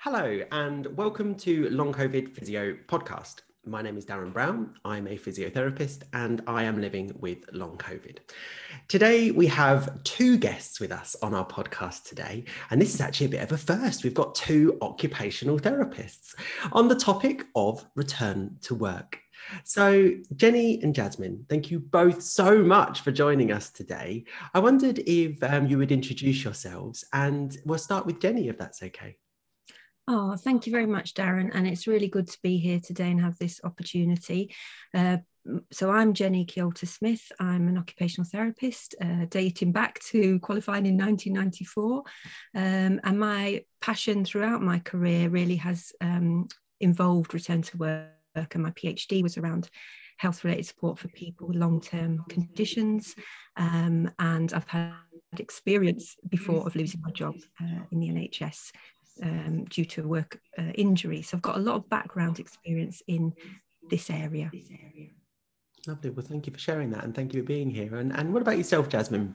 Hello and welcome to Long COVID Physio Podcast. My name is Darren Brown. I'm a physiotherapist and I am living with long COVID. Today we have two guests with us on our podcast today, and this is actually a bit of a first. We've got two occupational therapists on the topic of return to work. So Jenny and Jasmine, thank you both so much for joining us today. I wondered if you would introduce yourselves, and we'll start with Jenny if that's okay. Oh, thank you very much, Darren. And it's really good to be here today and have this opportunity. So I'm Jenny Ceolta-Smith. I'm an occupational therapist, dating back to qualifying in 1994. And my passion throughout my career really has involved return to work. And my PhD was around health-related support for people with long-term conditions. And I've had experience before of losing my job in the NHS. Due to a work injury. So I've got a lot of background experience in this area. Lovely. Well, thank you for sharing that and thank you for being here. And what about yourself, Jasmine?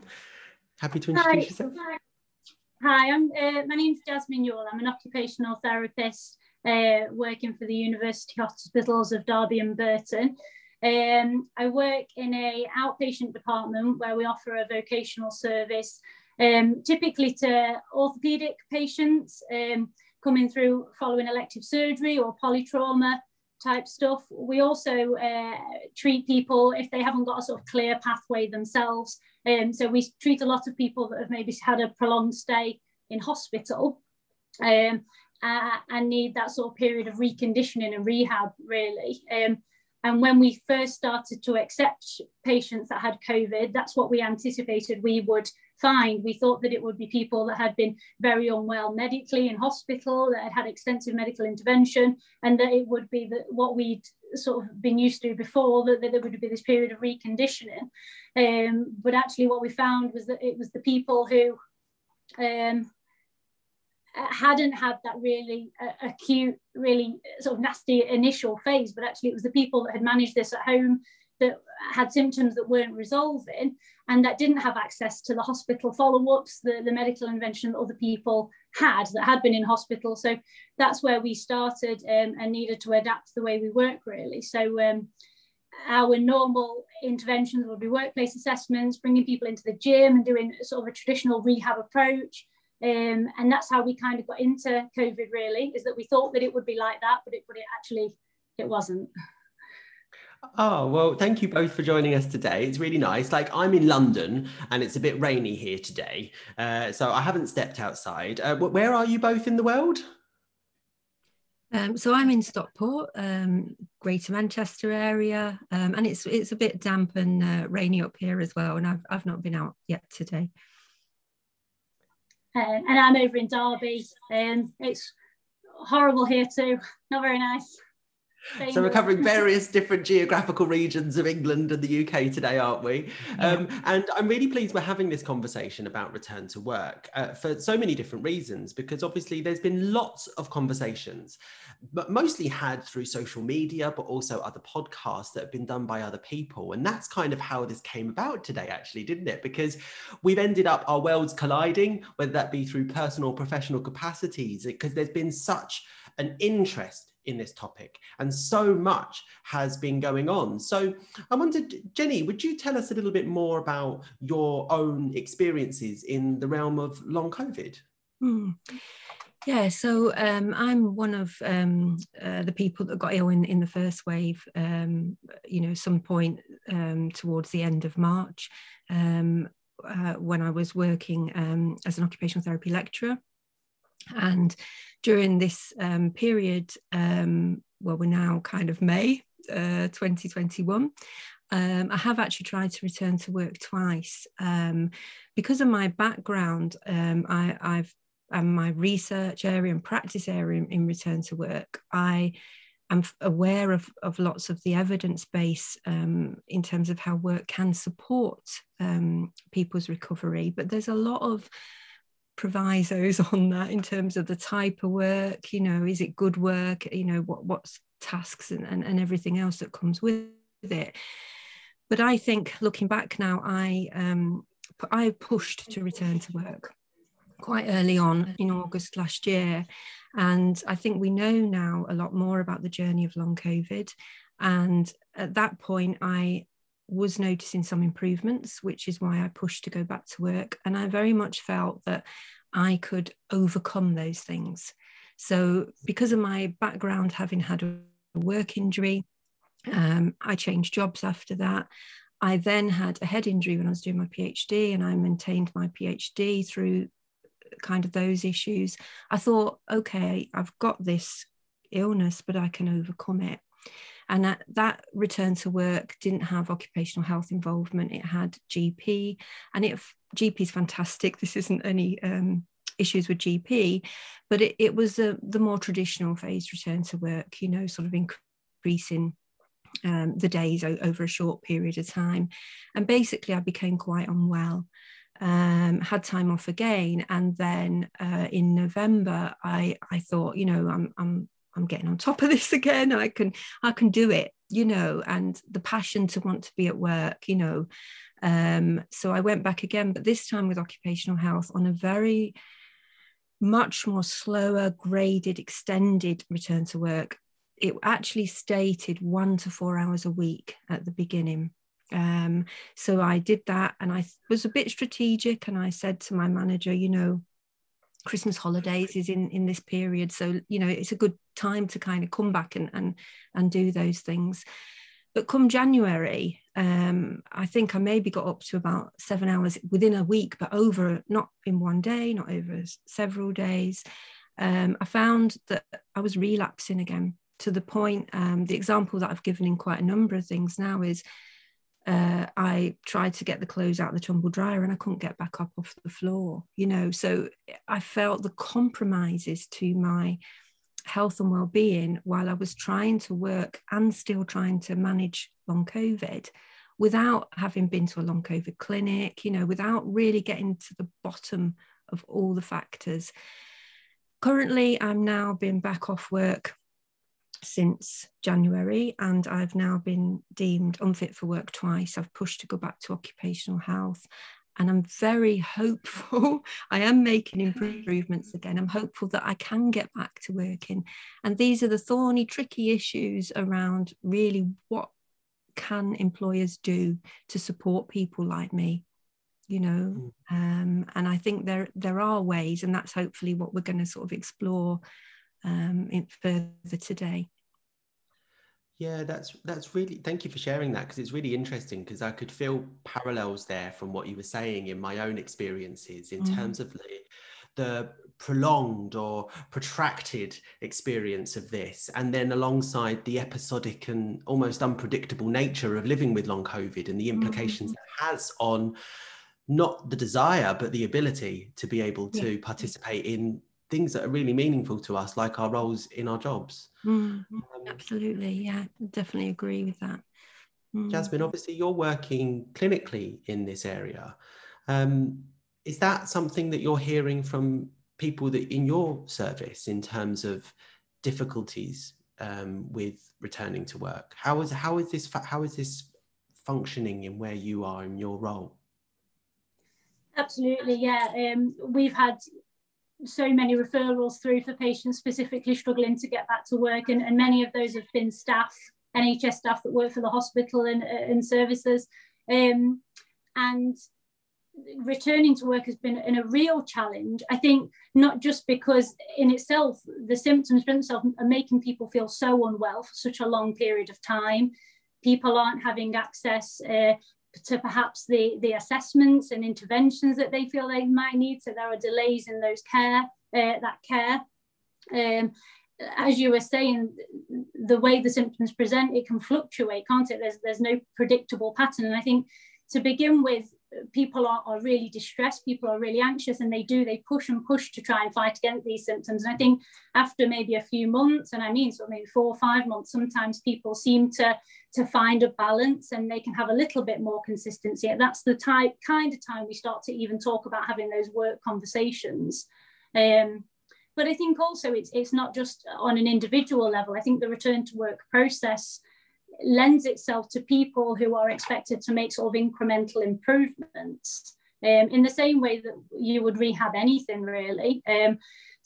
Happy to introduce yourself? Hi, my name's Jasmine Yule. I'm an occupational therapist working for the University Hospitals of Derby and Burton. I work in an outpatient department where we offer a vocational service typically to orthopaedic patients coming through following elective surgery or polytrauma type stuff. We also treat people if they haven't got a sort of clear pathway themselves. So we treat a lot of people that have maybe had a prolonged stay in hospital and need that sort of period of reconditioning and rehab, really. And when we first started to accept patients that had COVID, that's what we anticipated we would find. We thought that it would be people that had been very unwell medically in hospital, that had had extensive medical intervention, and that it would be what we'd sort of been used to before, that there would be this period of reconditioning. But actually what we found was that it was the people who hadn't had that really acute, really sort of nasty initial phase, but actually it was the people that had managed this at home, that had symptoms that weren't resolving and that didn't have access to the hospital follow-ups, the medical intervention that other people that had been in hospital. So that's where we started and needed to adapt the way we work, really. So our normal interventions would be workplace assessments, bringing people into the gym and doing sort of a traditional rehab approach. And that's how we kind of got into COVID, really, is that we thought that it would be like that, but it wasn't. Oh, well, thank you both for joining us today. It's really nice. Like, I'm in London and it's a bit rainy here today. So I haven't stepped outside. Where are you both in the world? So I'm in Stockport, Greater Manchester area, and it's a bit damp and rainy up here as well. And I've not been out yet today. And I'm over in Derby. It's horrible here too. Not very nice. So we're covering various different geographical regions of England and the UK today, aren't we? Yeah. And I'm really pleased we're having this conversation about return to work for so many different reasons, because obviously there's been lots of conversations, but mostly had through social media, but also other podcasts that have been done by other people. And that's kind of how this came about today, actually, didn't it? Because we've ended up our worlds colliding, whether that be through personal or professional capacities, because there's been such an interest in this topic and so much has been going on. So I wondered, Jenny, would you tell us a little bit more about your own experiences in the realm of long COVID? Yeah, so I'm one of the people that got ill in the first wave, some point towards the end of March, when I was working as an occupational therapy lecturer. And during this period, we're now kind of May 2021, I have actually tried to return to work twice. Because of my background, I've my research area and practice area in return to work, I am aware of lots of the evidence base in terms of how work can support people's recovery, but there's a lot of provisos on that in terms of the type of work, is it good work, what's tasks and everything else that comes with it. But I think looking back now, I pushed to return to work quite early on in August last year, And I think we know now a lot more about the journey of long COVID. And at that point, I was noticing some improvements, which is why I pushed to go back to work. And I very much felt that I could overcome those things. So because of my background, having had a work injury, I changed jobs after that. I then had a head injury when I was doing my PhD, and I maintained my PhD through kind of those issues. I thought, okay, I've got this illness, but I can overcome it. And that return to work didn't have occupational health involvement. It had GP, and GP is fantastic. This isn't any issues with GP, but it was the more traditional phased return to work, you know, sort of increasing the days over a short period of time. And basically I became quite unwell, had time off again. And then in November, I thought, you know, I'm getting on top of this again. I can do it, you know, and the passion to want to be at work, you know. So I went back again, but this time with occupational health on a very much more slower, graded, extended return to work. It actually stated 1 to 4 hours a week at the beginning. So I did that, and I was a bit strategic, and I said to my manager, you know, Christmas holidays is in this period, so you know it's a good time to kind of come back and do those things. But come January, I think I maybe got up to about 7 hours within a week, but over, not in one day, not over several days. I found that I was relapsing again, to the point, the example that I've given in quite a number of things now is I tried to get the clothes out of the tumble dryer and I couldn't get back up off the floor, you know. So I felt the compromises to my health and well-being while I was trying to work and still trying to manage long COVID without having been to a long COVID clinic, you know, without really getting to the bottom of all the factors. Currently, I'm now been back off work since January, and I've now been deemed unfit for work twice. I've pushed to go back to occupational health, and I'm very hopeful. I am making improvements again. I'm hopeful that I can get back to working. And these are the thorny, tricky issues around really what can employers do to support people like me, you know. And I think there are ways, and that's hopefully what we're going to sort of explore further today. Yeah, that's really, thank you for sharing that, because it's really interesting, because I could feel parallels there from what you were saying in my own experiences in terms of the prolonged or protracted experience of this, and then alongside the episodic and almost unpredictable nature of living with long COVID and the implications that has on not the desire but the ability to be able to participate in things that are really meaningful to us, like our roles in our jobs. Absolutely, yeah, definitely agree with that. Jasmine, obviously you're working clinically in this area. Is that something that you're hearing from people that in your service in terms of difficulties with returning to work? How is this functioning in where you are in your role? Absolutely, yeah. We've had so many referrals through for patients specifically struggling to get back to work, and many of those have been staff, NHS staff that work for the hospital and services, and returning to work has been a real challenge. I think not just because in itself the symptoms themselves are making people feel so unwell for such a long period of time. People aren't having access to perhaps the assessments and interventions that they feel they might need. So there are delays in those care. As you were saying, the way the symptoms present, it can fluctuate, can't it? There's no predictable pattern. And I think to begin with, people are really distressed, people are really anxious, and they push and push to try and fight against these symptoms. And I think after maybe a few months, and I mean so maybe 4 or 5 months, sometimes people seem to find a balance and they can have a little bit more consistency. And that's the kind of time we start to even talk about having those work conversations. But I think also it's not just on an individual level. I think the return to work process lends itself to people who are expected to make sort of incremental improvements in the same way that you would rehab anything really.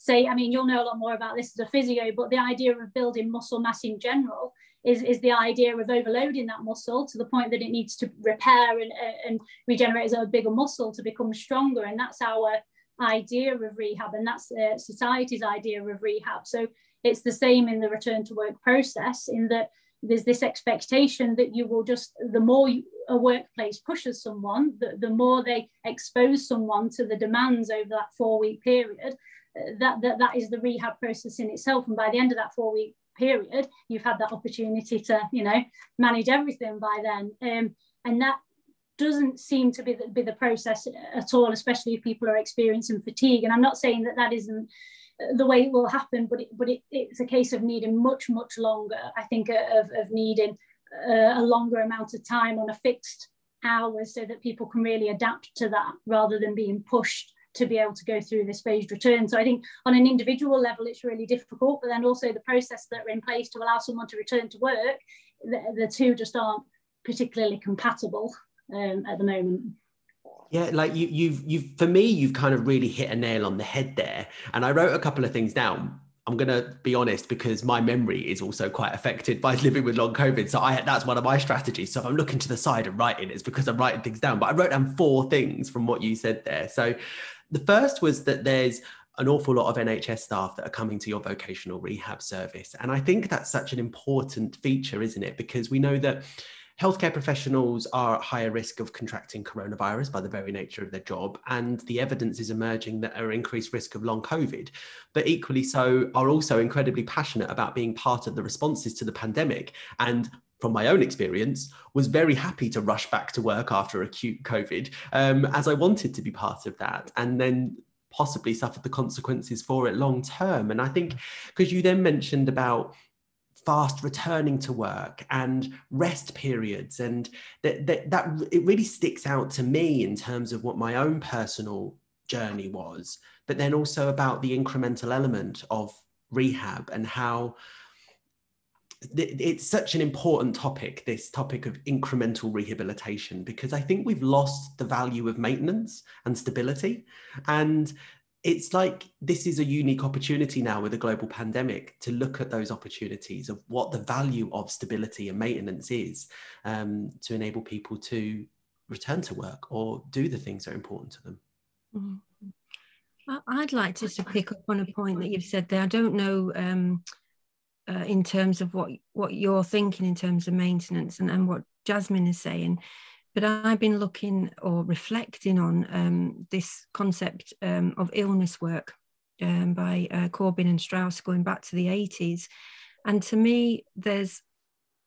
say, I mean, you'll know a lot more about this as a physio, but the idea of building muscle mass in general is the idea of overloading that muscle to the point that it needs to repair and regenerate as a bigger muscle to become stronger. And that's our idea of rehab, and that's society's idea of rehab. So it's the same in the return to work process, in that there's this expectation that you will just, the more a workplace pushes someone, the more they expose someone to the demands over that 4-week period, that is the rehab process in itself. And by the end of that 4-week period, you've had that opportunity to, you know, manage everything by then. And that doesn't seem to be the process at all, especially if people are experiencing fatigue. And I'm not saying that isn't the way it will happen, but it's a case of needing much longer, I think, of needing a longer amount of time on a fixed hours, so that people can really adapt to that rather than being pushed to be able to go through this phased return. So I think on an individual level it's really difficult, but then also the process that are in place to allow someone to return to work, the two just aren't particularly compatible at the moment. Yeah, like you've for me, you've kind of really hit a nail on the head there. And I wrote a couple of things down. I'm going to be honest, because my memory is also quite affected by living with long COVID. So that's one of my strategies. So if I'm looking to the side and writing, it's because I'm writing things down. But I wrote down 4 things from what you said there. So the first was that there's an awful lot of NHS staff that are coming to your vocational rehab service. And I think that's such an important feature, isn't it? Because we know that healthcare professionals are at higher risk of contracting coronavirus by the very nature of their job, and the evidence is emerging that are increased risk of long COVID, but equally so are also incredibly passionate about being part of the responses to the pandemic. And from my own experience, was very happy to rush back to work after acute COVID, as I wanted to be part of that, and then possibly suffered the consequences for it long term. And I think, because you then mentioned about fast returning to work and rest periods, and that it really sticks out to me in terms of what my own personal journey was, but then also about the incremental element of rehab and how it's such an important topic, this topic of incremental rehabilitation, because I think we've lost the value of maintenance and stability. And it's like, this is a unique opportunity now with a global pandemic to look at those opportunities of what the value of stability and maintenance is, to enable people to return to work or do the things that are important to them. Mm-hmm. I'd like to pick up on a point that you've said there. I don't know in terms of what you're thinking in terms of maintenance and what Jasmine is saying, but I've been looking or reflecting on this concept of illness work by Corbyn and Strauss going back to the 80s. And to me, there's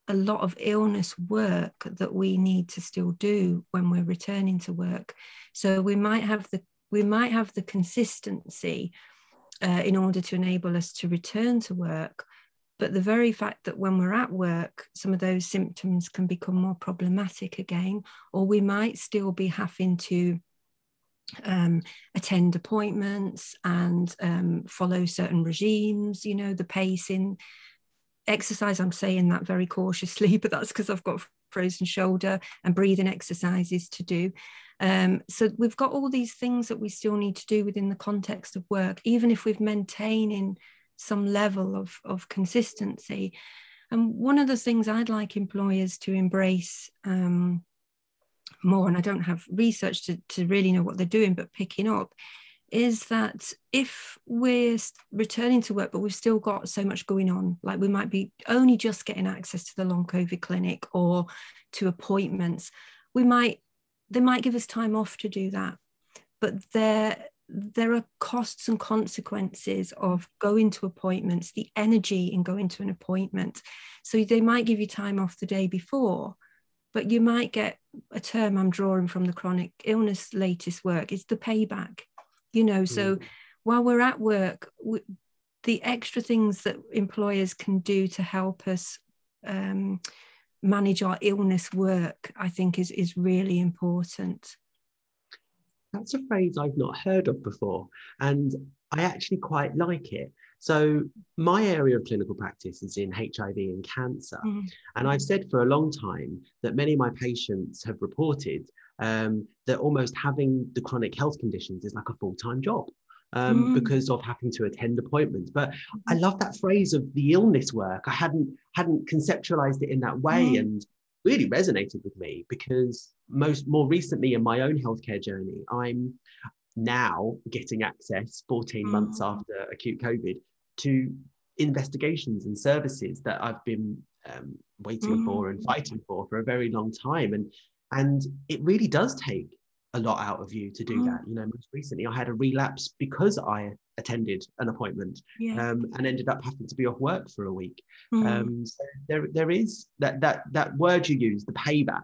a lot of illness work that we need to still do when we're returning to work. So we might have the consistency in order to enable us to return to work. But the very fact that when we're at work, some of those symptoms can become more problematic again, or we might still be having to attend appointments and follow certain regimes, you know, the pacing, exercise. I'm saying that very cautiously, but that's because I've got frozen shoulder and breathing exercises to do. So we've got all these things that we still need to do within the context of work, even if we're maintaining some level of consistency. And one of the things I'd like employers to embrace more, and I don't have research to really know what they're doing, but picking up, is that if we're returning to work, but we've still got so much going on, like we might be only just getting access to the long COVID clinic or to appointments, they might give us time off to do that. But there are costs and consequences of going to appointments, the energy in going to an appointment. So they might give you time off the day before, but you might get a term I'm drawing from the chronic illness latest work, is the payback, you know. So while we're at work, the extra things that employers can do to help us manage our illness work, I think is really important. That's a phrase I've not heard of before, and I actually quite like it. So my area of clinical practice is in HIV and cancer. And I've said for a long time that many of my patients have reported that almost having the chronic health conditions is like a full-time job. because of having to attend appointments. But I love that phrase of the illness work. I hadn't conceptualized it in that way, and really resonated with me, because more recently in my own healthcare journey, I'm now getting access 14 months after acute COVID to investigations and services that I've been waiting for and fighting for a very long time. And it really does take a lot out of you to do that. You know, most recently I had a relapse because I attended an appointment, and ended up having to be off work for a week. So there is that word you use, the payback.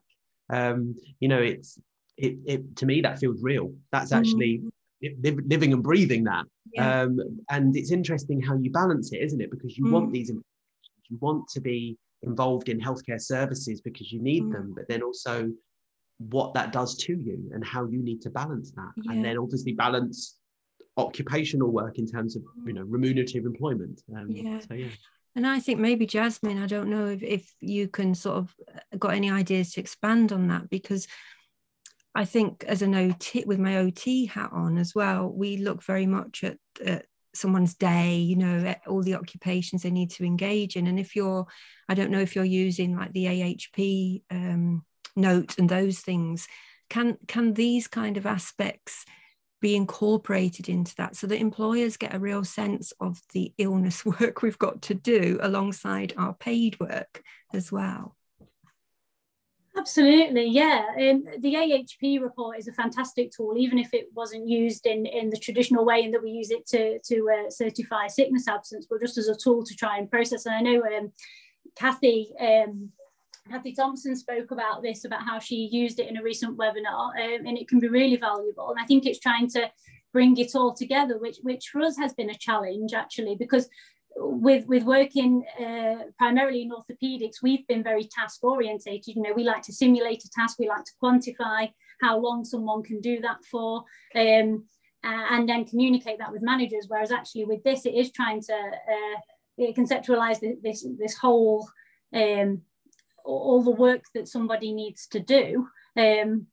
You know, it to me, that feels real. That's actually living and breathing that. And it's interesting how you balance it, isn't it? Because you want these, you want to be involved in healthcare services because you need them, but then also what that does to you and how you need to balance that. And then obviously balance occupational work in terms of, you know, remunerative employment. So and I think maybe Jasmine, I don't know if you can sort of got any ideas to expand on that, because I think as an OT, with my OT hat on as well, we look very much at someone's day, you know, all the occupations they need to engage in. And if you're, I don't know if you're using like the AHP note and those things, can these kind of aspects be incorporated into that, so that employers get a real sense of the illness work we've got to do alongside our paid work as well? Absolutely, yeah. The AHP report is a fantastic tool, even if it wasn't used in the traditional way in that we use it to certify sickness absence, but just as a tool to try and process. And I know Kathy Thompson spoke about this, about how she used it in a recent webinar, and it can be really valuable. And I think it's trying to bring it all together, which for us has been a challenge, actually, because with working primarily in orthopedics, we've been very task orientated. You know, we like to simulate a task, we like to quantify how long someone can do that for, and then communicate that with managers. Whereas actually with this, it is trying to conceptualize this whole all the work that somebody needs to do, and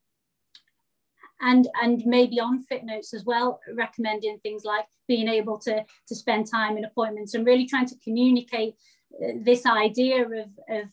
maybe on fit notes as well, recommending things like being able to spend time in appointments and really trying to communicate this idea of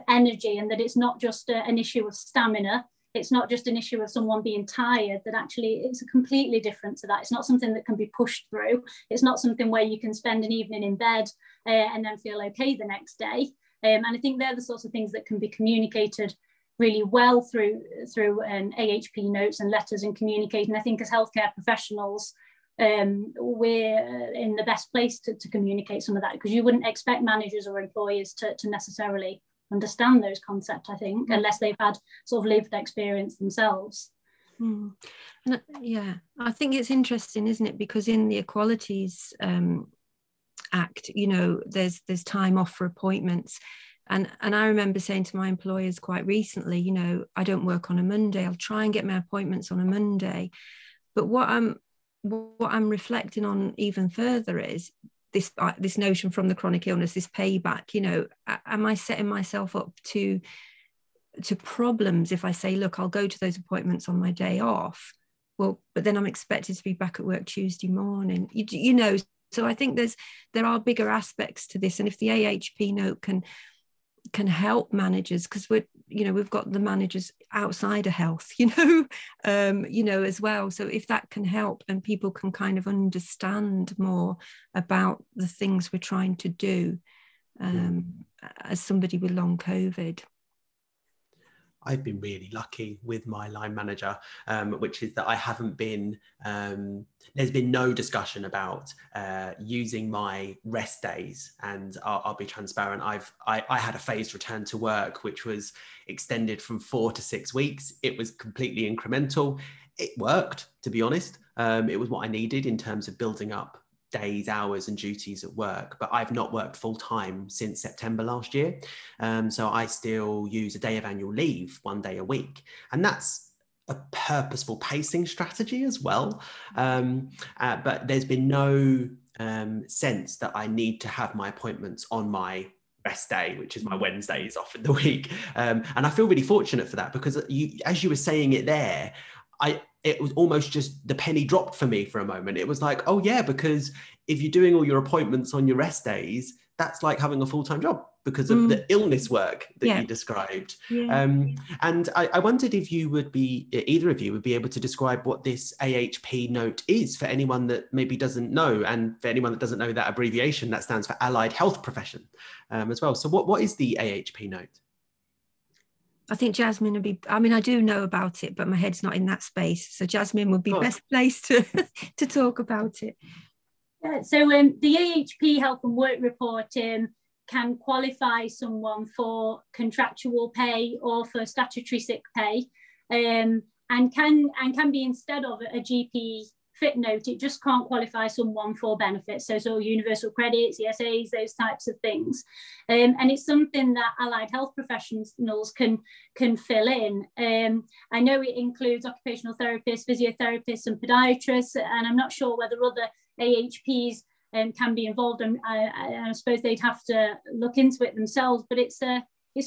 energy, and that it's not just an issue of stamina, it's not just an issue of someone being tired, that actually it's completely different to that. It's not something that can be pushed through. It's not something where you can spend an evening in bed and then feel okay the next day. And I think they're the sorts of things that can be communicated really well through AHP notes and letters and communicating. I think as healthcare professionals, we're in the best place to communicate some of that, because you wouldn't expect managers or employers to necessarily understand those concepts, I think, unless they've had sort of lived experience themselves. Yeah, I think it's interesting, isn't it? Because in the Equalities Act, you know, there's time off for appointments, and I remember saying to my employers quite recently, you know, I don't work on a Monday, I'll try and get my appointments on a Monday. But what I'm reflecting on even further is this notion from the chronic illness, this payback. You know, am I setting myself up to problems if I say, look, I'll go to those appointments on my day off, well, but then I'm expected to be back at work Tuesday morning, you know. So I think there are bigger aspects to this, and if the AHP note can help managers, because we've got the managers outside of health, you know, as well. So if that can help and people can kind of understand more about the things we're trying to do, as somebody with long COVID. I've been really lucky with my line manager, which is that I haven't been, there's been no discussion about using my rest days. And I'll be transparent. I had a phased return to work, which was extended from 4 to 6 weeks. It was completely incremental. It worked, to be honest. It was what I needed in terms of building up days, hours and duties at work, but I've not worked full time since September last year. So I still use a day of annual leave 1 day a week. And that's a purposeful pacing strategy as well. But there's been no sense that I need to have my appointments on my rest day, which is my Wednesdays off in the week. And I feel really fortunate for that, because as you were saying it there, it was almost just the penny dropped for me for a moment. It was like, oh yeah, because if you're doing all your appointments on your rest days, that's like having a full-time job because of the illness work that you described. And I wondered if either of you would be able to describe what this AHP note is for anyone that maybe doesn't know, and for anyone that doesn't know that abbreviation, that stands for Allied Health Profession as well. So what is the AHP note? I think Jasmine would be, I mean, I do know about it, but my head's not in that space. So Jasmine would be best placed to talk about it. Yeah, so the AHP Health and Work Report can qualify someone for contractual pay or for statutory sick pay, and can be instead of a GP fit note. It just can't qualify someone for benefits, so universal credits, ESAs, those types of things, and it's something that allied health professionals can fill in. I know it includes occupational therapists, physiotherapists and podiatrists, and I'm not sure whether other AHPs can be involved, and I suppose they'd have to look into it themselves, but it's a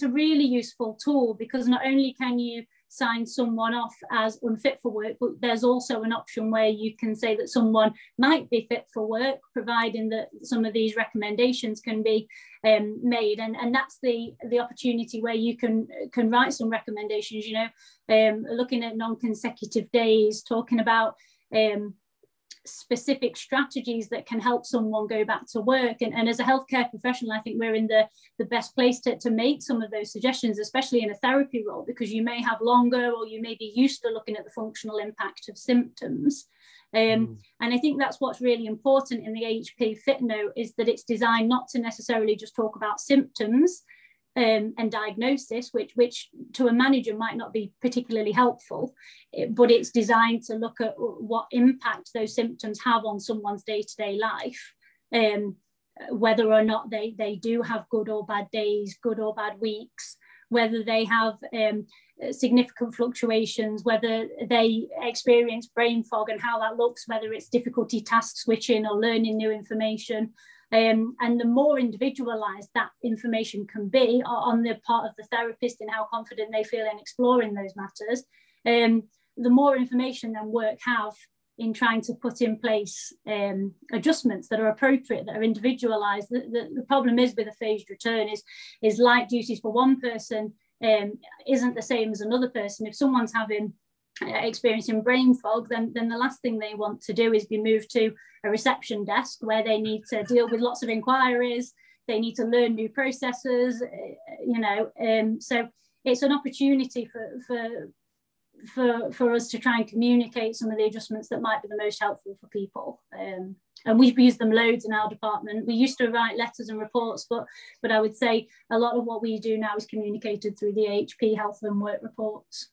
really useful tool, because not only can you sign someone off as unfit for work, but there's also an option where you can say that someone might be fit for work, providing that some of these recommendations can be made, and that's the opportunity where you can write some recommendations, looking at non-consecutive days, talking about specific strategies that can help someone go back to work, and as a healthcare professional, I think we're in the best place to make some of those suggestions, especially in a therapy role, because you may have longer, or you may be used to looking at the functional impact of symptoms, and I think that's what's really important in the AHP Fit Note, is that it's designed not to necessarily just talk about symptoms and diagnosis, which to a manager might not be particularly helpful, but it's designed to look at what impact those symptoms have on someone's day-to-day life, whether or not they do have good or bad days, good or bad weeks, whether they have significant fluctuations, whether they experience brain fog and how that looks, whether it's difficulty task switching or learning new information. And the more individualized that information can be on the part of the therapist and how confident they feel in exploring those matters, the more information then work have in trying to put in place adjustments that are appropriate, that are individualized. The problem is with a phased return is light duties for one person isn't the same as another person. If someone's experiencing brain fog, then the last thing they want to do is be moved to a reception desk where they need to deal with lots of inquiries, they need to learn new processes, so it's an opportunity for us to try and communicate some of the adjustments that might be the most helpful for people, and we've used them loads in our department. We used to write letters and reports, but I would say a lot of what we do now is communicated through the AHP Health and Work Reports.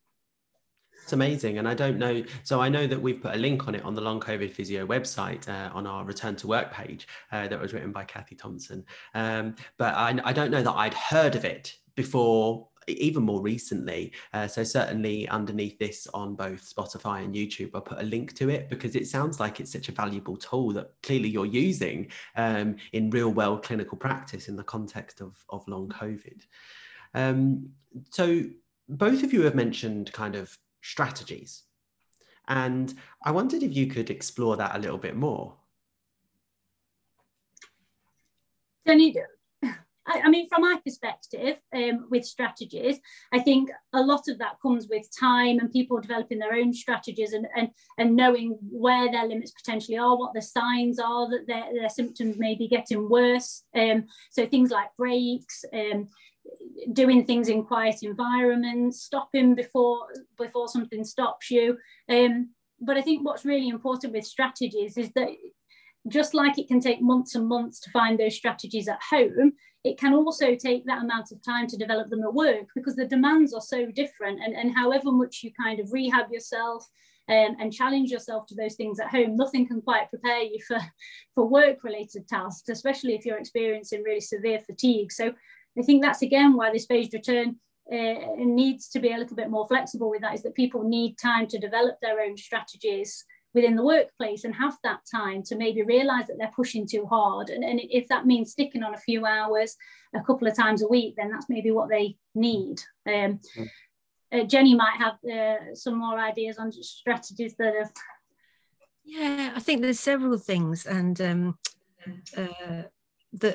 It's amazing. And I don't know, so I know that we've put a link on it on the Long COVID Physio website on our Return to Work page that was written by Kathy Thompson. But I don't know that I'd heard of it before, even more recently. So certainly underneath this on both Spotify and YouTube, I'll put a link to it, because it sounds like it's such a valuable tool that clearly you're using in real world clinical practice in the context of long COVID. So both of you have mentioned kind of strategies, and I wondered if you could explore that a little bit more. I mean, from my perspective, with strategies, I think a lot of that comes with time and people developing their own strategies and knowing where their limits potentially are, what the signs are that their symptoms may be getting worse. So things like breaks, doing things in quiet environments, stopping before something stops you. But I think what's really important with strategies is that just like it can take months and months to find those strategies at home, it can also take that amount of time to develop them at work, because the demands are so different, and however much you kind of rehab yourself and challenge yourself to those things at home, nothing can quite prepare you for work-related tasks, especially if you're experiencing really severe fatigue. So I think that's again why this phased return needs to be a little bit more flexible with that, is that people need time to develop their own strategies within the workplace and have that time to maybe realise that they're pushing too hard. And if that means sticking on a few hours a couple of times a week, then that's maybe what they need. Jenny might have some more ideas on strategies that have... Yeah, I think there's several things, and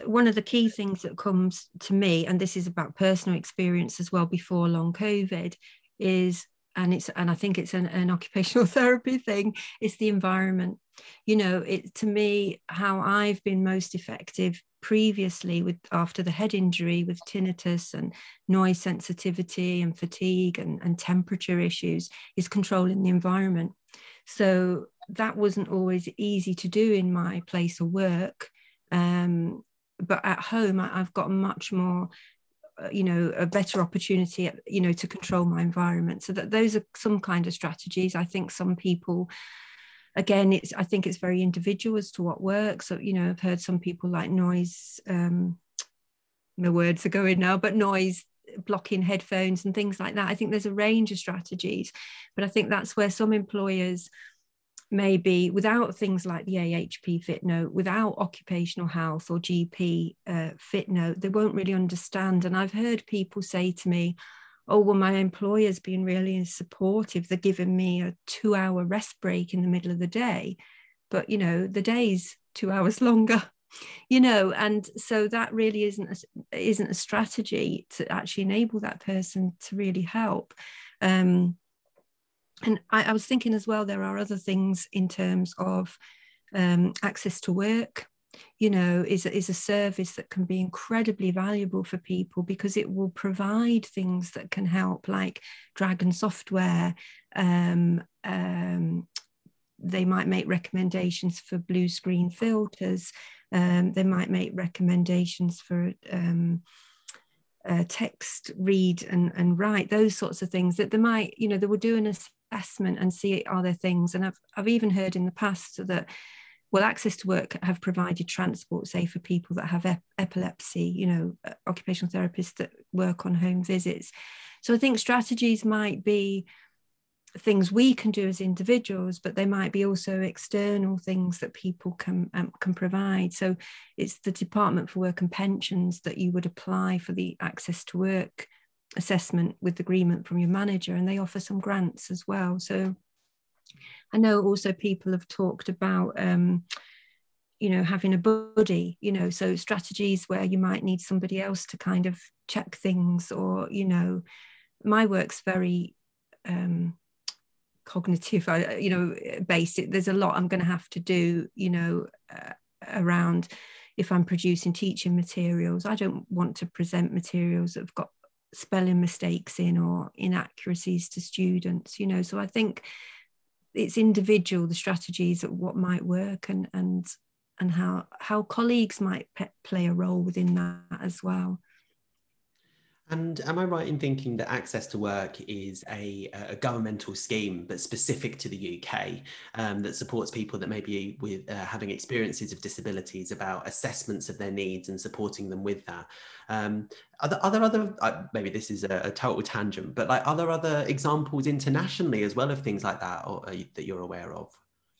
one of the key things that comes to me, and this is about personal experience as well before long COVID, is, and I think it's an occupational therapy thing, it's the environment. You know, it, to me, how I've been most effective previously after the head injury with tinnitus and noise sensitivity and fatigue and temperature issues is controlling the environment. So that wasn't always easy to do in my place of work. But at home, I've got much more, a better opportunity, to control my environment. So that those are some kind of strategies. I think some people, again, I think it's very individual as to what works. So, I've heard some people like noise, no words are going now, but noise blocking headphones and things like that. I think there's a range of strategies, but I think that's where some employers, maybe without things like the AHP Fit Note, without occupational health or GP Fit Note, they won't really understand. And I've heard people say to me, oh, well, my employer's been really supportive. They're giving me a 2-hour rest break in the middle of the day. But, the day's 2 hours longer, and so that really isn't a strategy to actually enable that person to really help. And I was thinking as well, there are other things in terms of access to work, is a service that can be incredibly valuable for people because it will provide things that can help, like Dragon software. They might make recommendations for blue screen filters. They might make recommendations for text read and write, those sorts of things that they might, they will do an assessment and see, are there things. And I've even heard in the past that, well, Access to Work have provided transport, say, for people that have epilepsy, occupational therapists that work on home visits. So I think strategies might be things we can do as individuals, but they might be also external things that people can provide. So it's the Department for Work and Pensions that you would apply for the Access to Work assessment with agreement from your manager, and they offer some grants as well. So I know also people have talked about having a buddy, so strategies where you might need somebody else to kind of check things, or my work's very cognitive, based. There's a lot I'm going to have to do, around if I'm producing teaching materials. I don't want to present materials that have got spelling mistakes in or inaccuracies to students, so I think it's individual, the strategies of what might work, and how colleagues might play a role within that as well. And am I right in thinking that Access to Work is a governmental scheme but specific to the UK, that supports people that may be with having experiences of disabilities, about assessments of their needs and supporting them with that? Are there other, maybe this is a total tangent, but like, are there other examples internationally as well of things like that, or that you're aware of?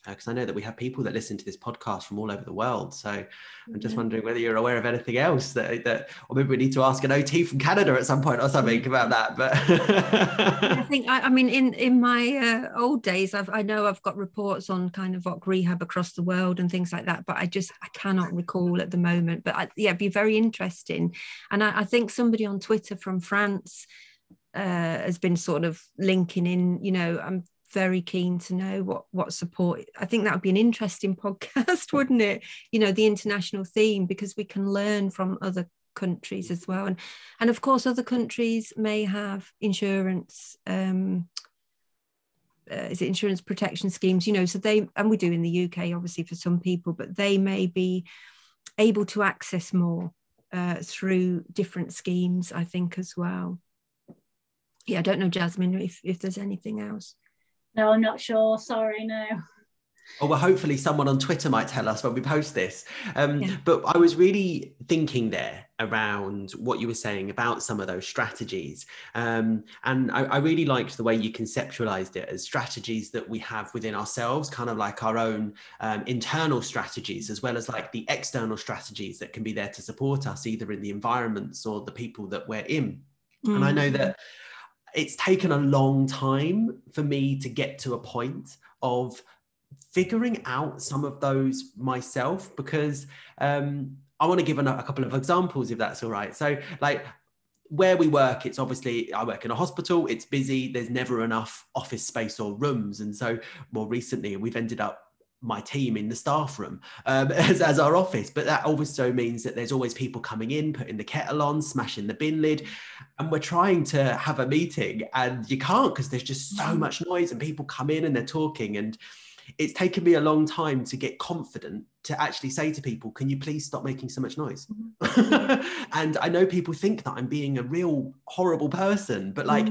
Because I know that we have people that listen to this podcast from all over the world. So I'm just wondering whether you're aware of anything else that or maybe we need to ask an OT from Canada at some point or something about that. But I think, I mean, in my old days, I know I've got reports on kind of OC rehab across the world and things like that, but I cannot recall at the moment. But it'd be very interesting. And I think somebody on Twitter from France has been sort of linking in, I'm very keen to know what support. I think that would be an interesting podcast, wouldn't it? The international theme, because we can learn from other countries as well, and of course other countries may have insurance, is it insurance protection schemes, so they, and we do in the UK obviously for some people, but they may be able to access more through different schemes, I think, as well. I don't know, Jasmine, if there's anything else. No, I'm not sure. Sorry, no. Oh, well, hopefully someone on Twitter might tell us when we post this. But I was really thinking there around what you were saying about some of those strategies. And I really liked the way you conceptualized it as strategies that we have within ourselves, kind of like our own internal strategies, as well as like the external strategies that can be there to support us, either in the environments or the people that we're in. And I know that it's taken a long time for me to get to a point of figuring out some of those myself, because I want to give a couple of examples, if that's all right. So like where we work, it's obviously, I work in a hospital, it's busy, there's never enough office space or rooms. And so more recently, we've ended up my team in the staff room as our office. But that also means that there's always people coming in, putting the kettle on, smashing the bin lid. And we're trying to have a meeting and you can't, because there's just so much noise and people come in and they're talking. And it's taken me a long time to get confident to actually say to people, can you please stop making so much noise? And I know people think that I'm being a real horrible person, but like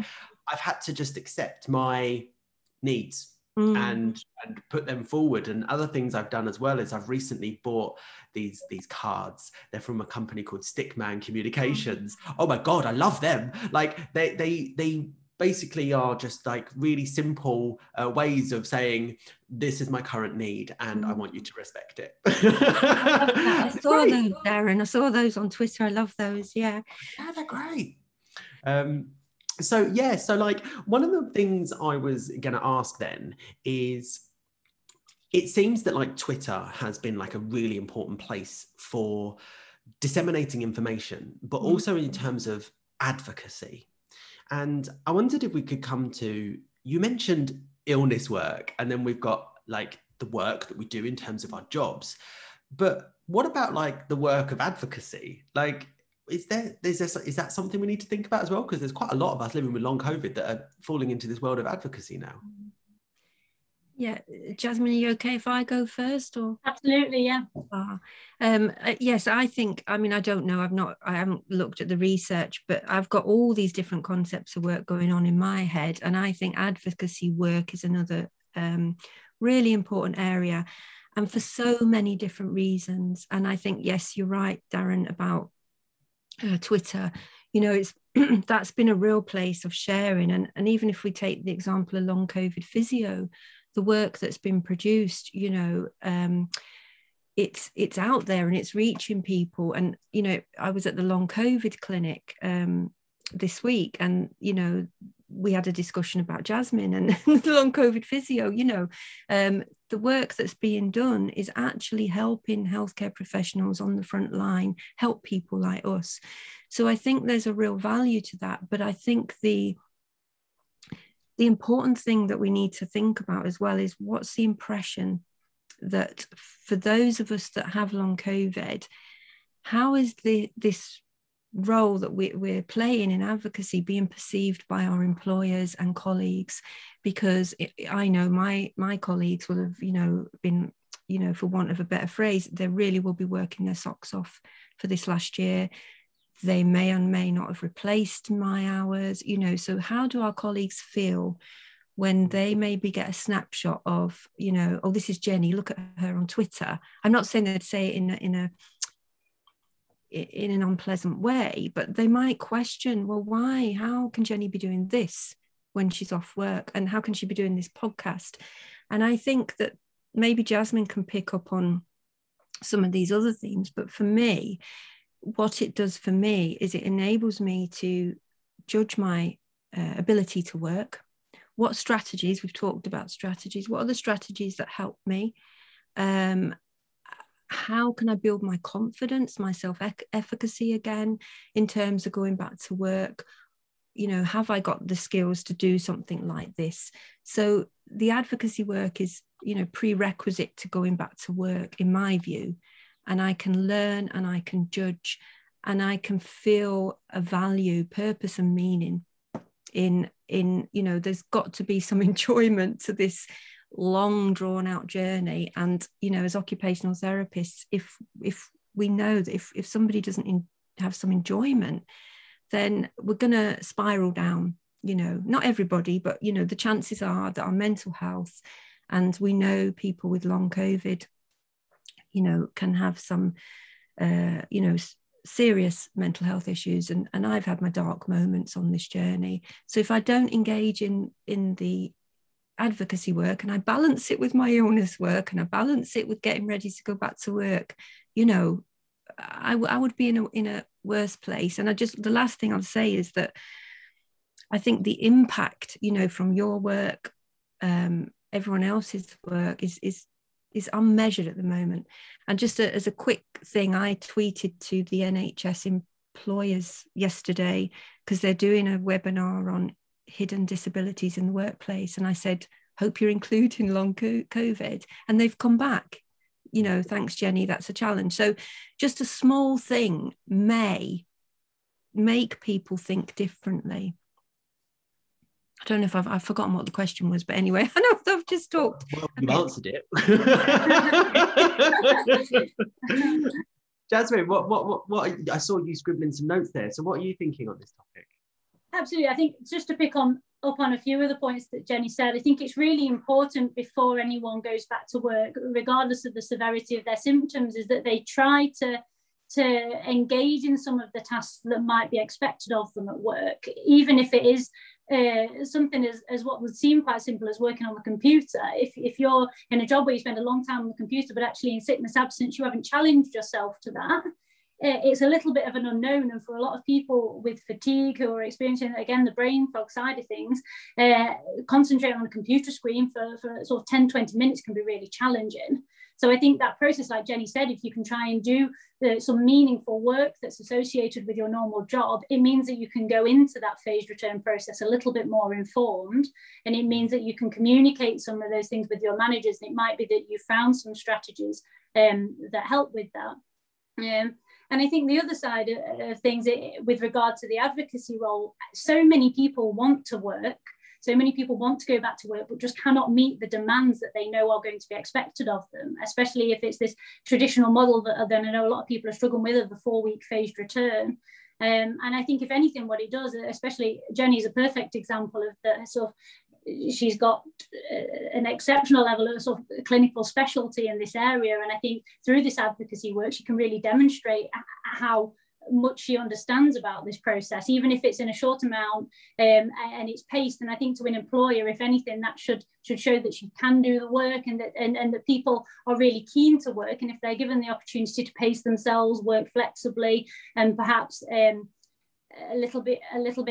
I've had to just accept my needs and put them forward. And other things I've done as well is I've recently bought these cards. They're from a company called Stickman Communications. Oh my God, I love them. Like they basically are just like really simple ways of saying, this is my current need and I want you to respect it. I saw those, Darren. I saw those on Twitter. I love those. Yeah, they're great. So like one of the things I was going to ask then is, it seems that like Twitter has been like a really important place for disseminating information, but also in terms of advocacy. And I wondered if we could come to, you mentioned illness work, and then we've got like the work that we do in terms of our jobs. But what about like the work of advocacy? Like, is that something we need to think about as well? Because there's quite a lot of us living with long COVID that are falling into this world of advocacy now. Yeah, Jasmine, are you okay if I go first? Or absolutely, yeah. Yes, I think. I mean, I don't know. I haven't looked at the research, but I've got all these different concepts of work going on in my head, and I think advocacy work is another really important area, and for so many different reasons. And I think, yes, you're right, Darren, about Twitter. You know, it's that's been a real place of sharing, and even if we take the example of long COVID physio, the work that's been produced, you know, it's out there and it's reaching people. And, you know, I was at the long COVID clinic this week, and, you know, we had a discussion about Jasmine and the long COVID physio. You know, the work that's being done is actually helping healthcare professionals on the front line help people like us. So I think there's a real value to that. But I think the important thing that we need to think about as well is, what's the impression that for those of us that have long COVID, how is this role that we're playing in advocacy being perceived by our employers and colleagues? Because I know my colleagues will have, you know, been, you know, for want of a better phrase, they really will be working their socks off for this last year. They may and may not have replaced my hours, you know. So how do our colleagues feel when they maybe get a snapshot of, you know, oh, this is Jenny, look at her on Twitter? I'm not saying they'd say it in an unpleasant way, but they might question, well, why? How can Jenny be doing this when she's off work? And how can she be doing this podcast? And I think that maybe Jasmine can pick up on some of these other themes, but for me, what it does for me is it enables me to judge my ability to work. What strategies, we've talked about strategies, what are the strategies that help me? How can I build my confidence, my self-efficacy again in terms of going back to work? You know, have I got the skills to do something like this? So the advocacy work is, you know, prerequisite to going back to work, in my view. And I can learn and I can judge and I can feel a value, purpose and meaning in, you know, there's got to be some enjoyment to this long drawn out journey. And, you know, as occupational therapists, if we know that if somebody doesn't have some enjoyment, then we're going to spiral down. You know, not everybody, but, you know, the chances are that our mental health, and we know people with long COVID, you know, can have some, you know, serious mental health issues. And I've had my dark moments on this journey. So if I don't engage in the advocacy work, and I balance it with my illness work, and I balance it with getting ready to go back to work, you know, I would be in a worse place. And the last thing I'll say is that I think the impact, you know, from your work, everyone else's work is unmeasured at the moment. And just as a quick thing, I tweeted to the NHS employers yesterday, because they're doing a webinar on hidden disabilities in the workplace, and I said, hope you're including long COVID, and they've come back, you know, thanks Jenny, that's a challenge. So just a small thing may make people think differently. I don't know if I've forgotten what the question was, but anyway, I know I've just talked. Well, you've answered it. Jasmine, what I saw you scribbling some notes there. So what are you thinking on this topic? Absolutely. I think just to pick up on a few of the points that Jenny said, I think it's really important before anyone goes back to work, regardless of the severity of their symptoms, is that they try to engage in some of the tasks that might be expected of them at work, even if it is something as what would seem quite simple as working on the computer. If you're in a job where you spend a long time on the computer, but actually in sickness absence, you haven't challenged yourself to that, it's a little bit of an unknown. And for a lot of people with fatigue who are experiencing, again, the brain fog side of things, concentrating on a computer screen for sort of 10, 20 minutes can be really challenging. So I think that process, like Jenny said, if you can try and do some meaningful work that's associated with your normal job, it means that you can go into that phased return process a little bit more informed. And it means that you can communicate some of those things with your managers. And it might be that you found some strategies that help with that. And I think the other side of things with regard to the advocacy role, so many people want to work. So many people want to go back to work, but just cannot meet the demands that they know are going to be expected of them, especially if it's this traditional model that then I know a lot of people are struggling with, of the 4-week phased return. And I think if anything, what it does, especially Jenny's a perfect example of the sort of, she's got an exceptional level of sort of clinical specialty in this area. And I think through this advocacy work, she can really demonstrate how much she understands about this process, even if it's in a short amount and it's paced. And I think to an employer, if anything, that should show that she can do the work, and that people are really keen to work. And if they're given the opportunity to pace themselves, work flexibly, and perhaps a little bit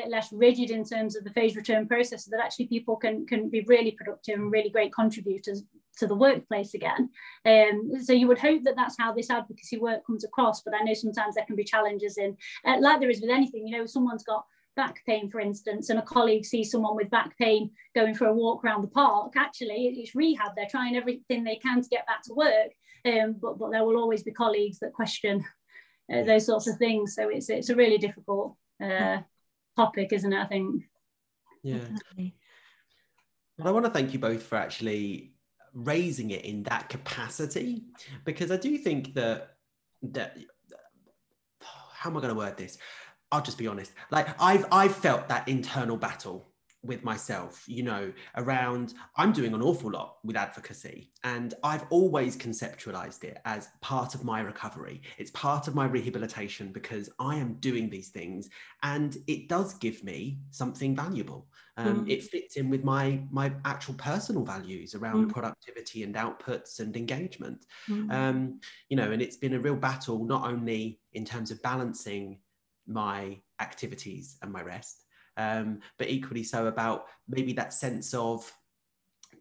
less rigid in terms of the phased return process, so that actually people can be really productive and really great contributors to the workplace again. So you would hope that that's how this advocacy work comes across, but I know sometimes there can be challenges in, like there is with anything, you know, someone's got back pain, for instance, and a colleague sees someone with back pain going for a walk around the park. Actually, it's rehab. They're trying everything they can to get back to work, but there will always be colleagues that question those sorts of things. So it's a really difficult topic, isn't it, I think? Yeah. Well, I want to thank you both for actually raising it in that capacity, because I do think that how am I going to word this? I'll just be honest. Like I've felt that internal battle with myself, you know, around, I'm doing an awful lot with advocacy, and I've always conceptualized it as part of my recovery. It's part of my rehabilitation, because I am doing these things and it does give me something valuable. It fits in with my actual personal values around productivity and outputs and engagement. You know, and it's been a real battle, not only in terms of balancing my activities and my rest, but equally so about maybe that sense of,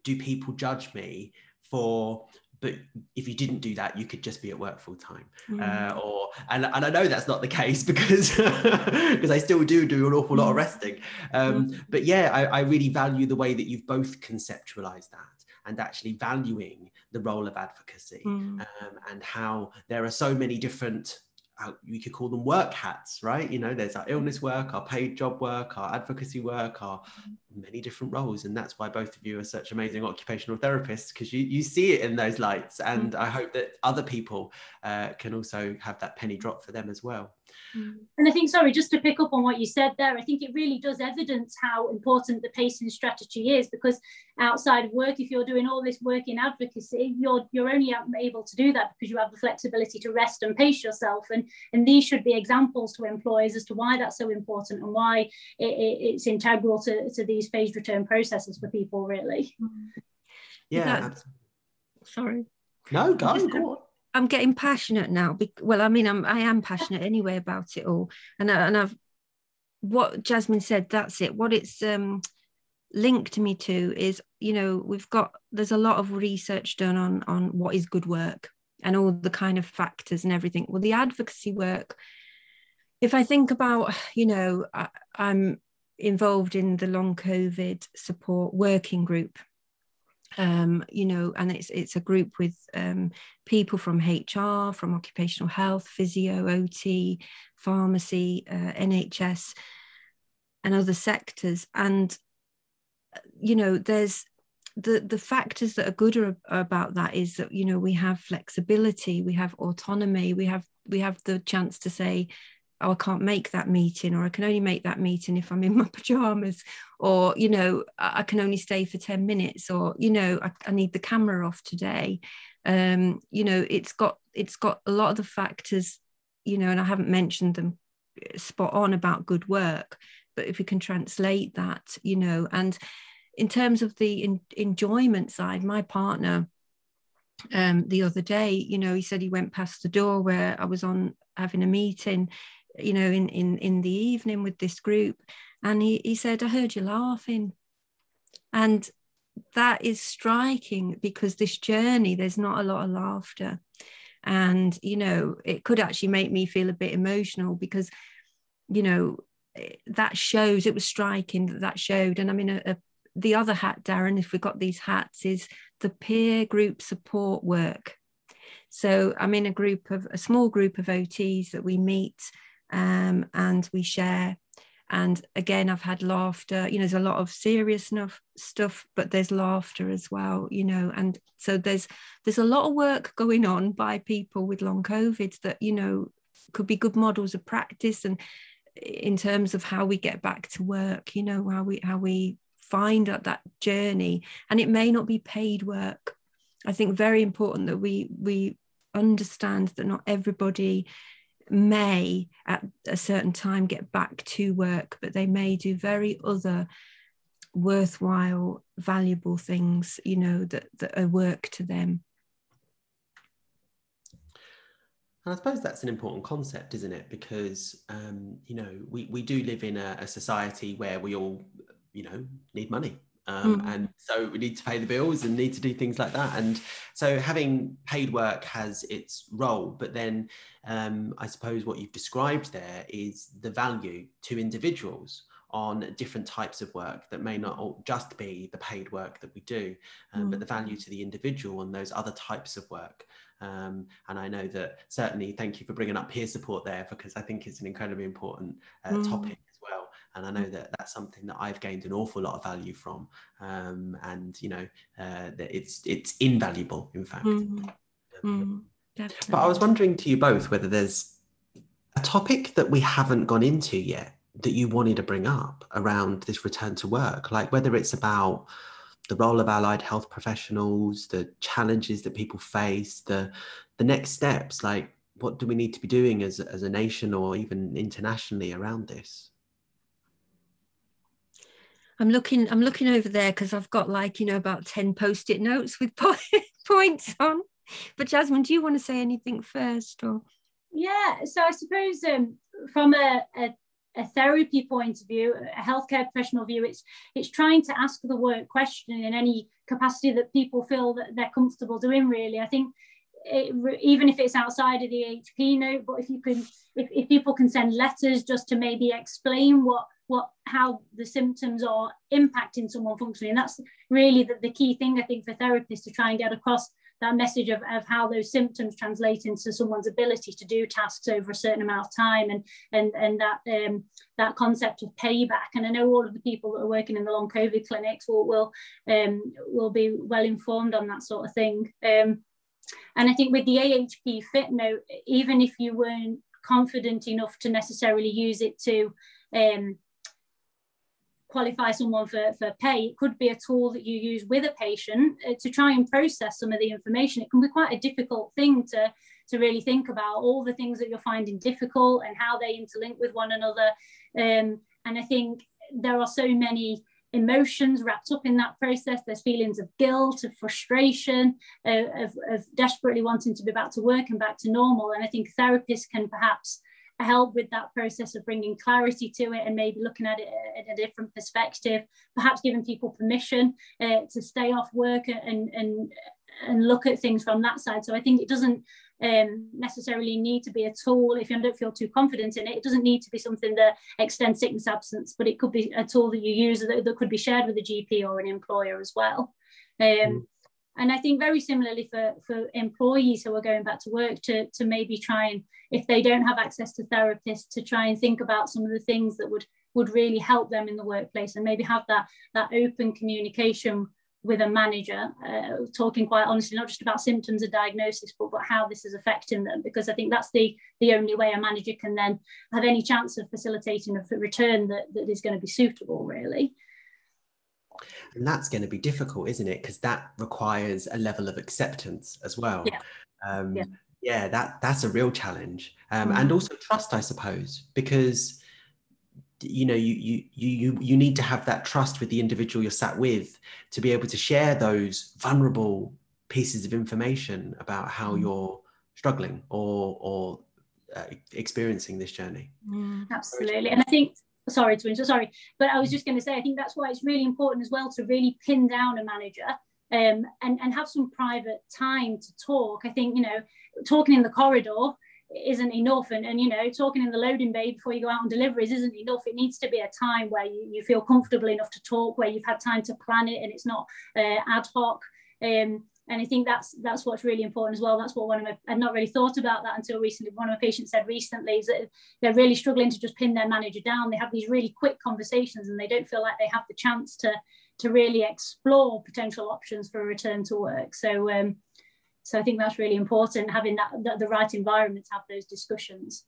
do people judge me for, but if you didn't do that, you could just be at work full time. And I know that's not the case, because because I still do an awful lot of resting. But yeah, I really value the way that you've both conceptualized that, and actually valuing the role of advocacy, and how there are so many different, we could call them work hats, right? You know, there's our illness work, our paid job work, our advocacy work, our many different roles. And that's why both of you are such amazing occupational therapists, because you see it in those lights. And I hope that other people can also have that penny drop for them as well. And I think, sorry, just to pick up on what you said there, I think it really does evidence how important the pacing strategy is, because outside of work, if you're doing all this work in advocacy, you're only able to do that because you have the flexibility to rest and pace yourself. And these should be examples to employers as to why that's so important, and why it's integral to these phased return processes for people, really. Yeah. Sorry. No, go on. I'm getting passionate now. Well, I mean, I am passionate anyway about it all, and I've what Jasmine said, that's it. What it's linked me to is, you know, there's a lot of research done on what is good work and all the kind of factors and everything. Well, the advocacy work, if I think about, you know, I'm involved in the long COVID support working group, you know, and it's a group with people from HR, from occupational health, physio, OT, pharmacy, NHS, and other sectors. And, you know, there's the factors that are good about that is that, you know, we have flexibility, we have autonomy, we have the chance to say, oh, I can't make that meeting, or I can only make that meeting if I'm in my pajamas, or, you know, I can only stay for 10 minutes, or, you know, I need the camera off today. You know, it's got a lot of the factors, you know, and I haven't mentioned them spot on about good work, but if we can translate that, you know, and in terms of the enjoyment side, my partner, the other day, you know, he said he went past the door where I was on having a meeting, you know, in the evening with this group, and he said, I heard you laughing. And that is striking, because this journey, there's not a lot of laughter, and, you know, it could actually make me feel a bit emotional, because, you know, that shows, it was striking that showed. And I mean, the other hat, Darren, if we've got these hats, is the peer group support work. So I'm in a small group of OTs that we meet, and we share. And again, I've had laughter, you know, there's a lot of serious enough stuff, but there's laughter as well, you know. And so there's a lot of work going on by people with long COVID that, you know, could be good models of practice, and in terms of how we get back to work, you know, how we find out that journey. And it may not be paid work. I think very important that we understand that not everybody may at a certain time get back to work, but they may do very other worthwhile, valuable things, you know, that are work to them. And I suppose that's an important concept, isn't it? Because, you know, we do live in a society where we all, you know, need money. And so we need to pay the bills and need to do things like that. And so having paid work has its role, but then I suppose what you've described there is the value to individuals on different types of work that may not just be the paid work that we do, but the value to the individual on those other types of work. And I know that certainly, thank you for bringing up peer support there, because I think it's an incredibly important topic as well. And I know that that's something that I've gained an awful lot of value from, and, you know, that it's invaluable, in fact. But I was wondering to you both whether there's a topic that we haven't gone into yet that you wanted to bring up around this return to work, like whether it's about the role of allied health professionals, the challenges that people face, the next steps, like what do we need to be doing as a nation or even internationally around this? I'm looking over there because I've got, like, you know, about 10 post-it notes with points on. But Jasmine, do you want to say anything first? Or yeah, so I suppose from a therapy point of view, a healthcare professional view, it's trying to ask the work question in any capacity that people feel that they're comfortable doing, really. I think even if it's outside of the HP note, but if people can send letters just to maybe explain how the symptoms are impacting someone functionally, and that's really the key thing, I think, for therapists, to try and get across that message of how those symptoms translate into someone's ability to do tasks over a certain amount of time, and that concept of payback. And I know all of the people that are working in the long COVID clinics will be well informed on that sort of thing. And I think with the AHP Fit Note, even if you weren't confident enough to necessarily use it to qualify someone for pay, it could be a tool that you use with a patient to try and process some of the information. It can be quite a difficult thing to really think about all the things that you're finding difficult and how they interlink with one another. And I think there are so many emotions wrapped up in that process. There's feelings of guilt, of frustration, of desperately wanting to be back to work and back to normal. And I think therapists can perhaps help with that process of bringing clarity to it and maybe looking at it in a different perspective, perhaps giving people permission to stay off work and look at things from that side. So I think it doesn't necessarily need to be a tool. If you don't feel too confident in it, it doesn't need to be something that extends sickness absence, but it could be a tool that you use that could be shared with a GP or an employer as well. And I think very similarly for employees who are going back to work to maybe try and, if they don't have access to therapists, to try and think about some of the things that would really help them in the workplace, and maybe have that open communication with a manager, talking quite honestly, not just about symptoms or diagnosis, but how this is affecting them, because I think that's the only way a manager can then have any chance of facilitating a return that is going to be suitable, really. And that's going to be difficult, isn't it? Because that requires a level of acceptance as well. That's a real challenge. And also trust, I suppose, because you know, you need to have that trust with the individual you're sat with to be able to share those vulnerable pieces of information about how you're struggling or experiencing this journey. Absolutely. And I think, sorry, but I was just going to say, I think that's why it's really important as well to really pin down a manager and have some private time to talk. I think, you know, talking in the corridor isn't enough, and you know, talking in the loading bay before you go out on deliveries isn't enough. It needs to be a time where you feel comfortable enough to talk, where you've had time to plan it and it's not ad hoc. And I think that's what's really important as well. That's what I'd not really thought about that until recently. One of my patients said recently is that they're really struggling to just pin their manager down. They have these really quick conversations and they don't feel like they have the chance to really explore potential options for a return to work. So I think that's really important, having the right environment to have those discussions.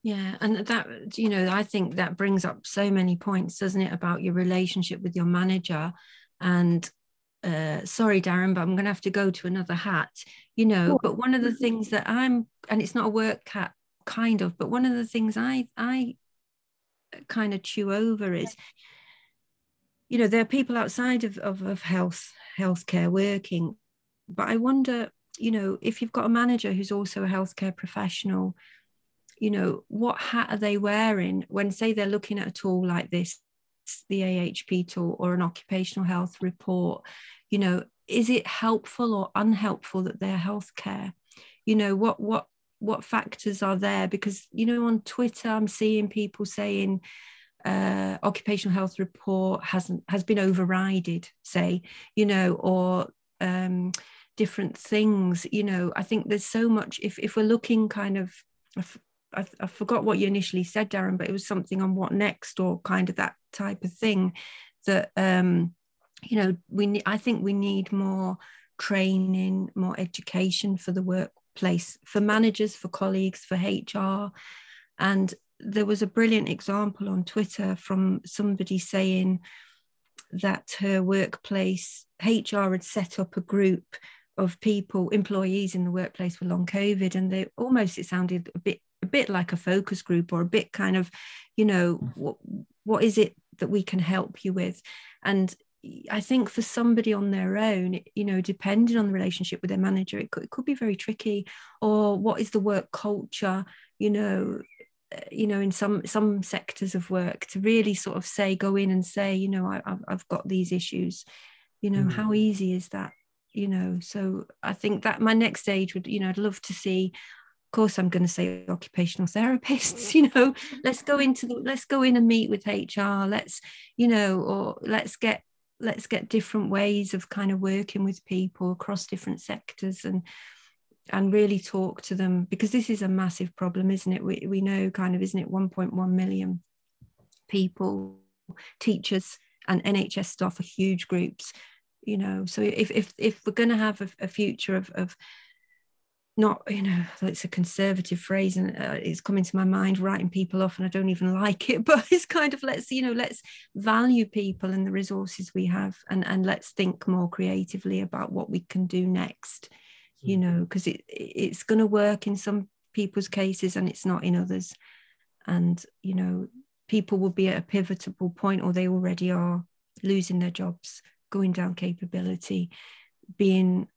Yeah, and that, you know, I think that brings up so many points, doesn't it, about your relationship with your manager. And sorry, Darren, but I'm going to have to go to another hat, you know. But one of the things that and it's not a work hat, kind of, but one of the things I kind of chew over is, you know, there are people outside of healthcare working. But I wonder, you know, if you've got a manager who's also a healthcare professional, you know, what hat are they wearing when, say, they're looking at a tool like this, the AHP tool or an occupational health report? You know, is it helpful or unhelpful that they're healthcare? You know, what factors are there? Because, you know, on Twitter, I'm seeing people saying occupational health report has been overrided, say, you know, or different things. You know, I think there's so much, if we're looking kind of, I forgot what you initially said, Darren, but it was something on what next or kind of that type of thing that, you know, I think we need more training, more education for the workplace, for managers, for colleagues, for HR. And there was a brilliant example on Twitter from somebody saying that her workplace, HR had set up a group of people, employees in the workplace with long COVID, and it sounded a bit like a focus group, or a bit kind of, you know, what is it that we can help you with? And I think for somebody on their own, you know, depending on the relationship with their manager, it could be very tricky. Or what is the work culture, you know, in some sectors of work, to really sort of go in and say, you know, I've got these issues, you know, how easy is that, you know? So I think that my next stage would, you know, I'd love to see, of course, I'm going to say occupational therapists, you know, let's go in and meet with HR, let's, you know, or let's get different ways of kind of working with people across different sectors and really talk to them, because this is a massive problem, isn't it? We know kind of, isn't it, 1.1 million people, teachers and NHS staff are huge groups, you know. So if we're going to have a future of not, you know, it's a conservative phrase and it's coming to my mind, writing people off, and I don't even like it, but it's kind of, let's value people and the resources we have, and let's think more creatively about what we can do next, you know, because it's going to work in some people's cases and it's not in others. And, you know, people will be at a pivotal point, or they already are, losing their jobs, going down capability, being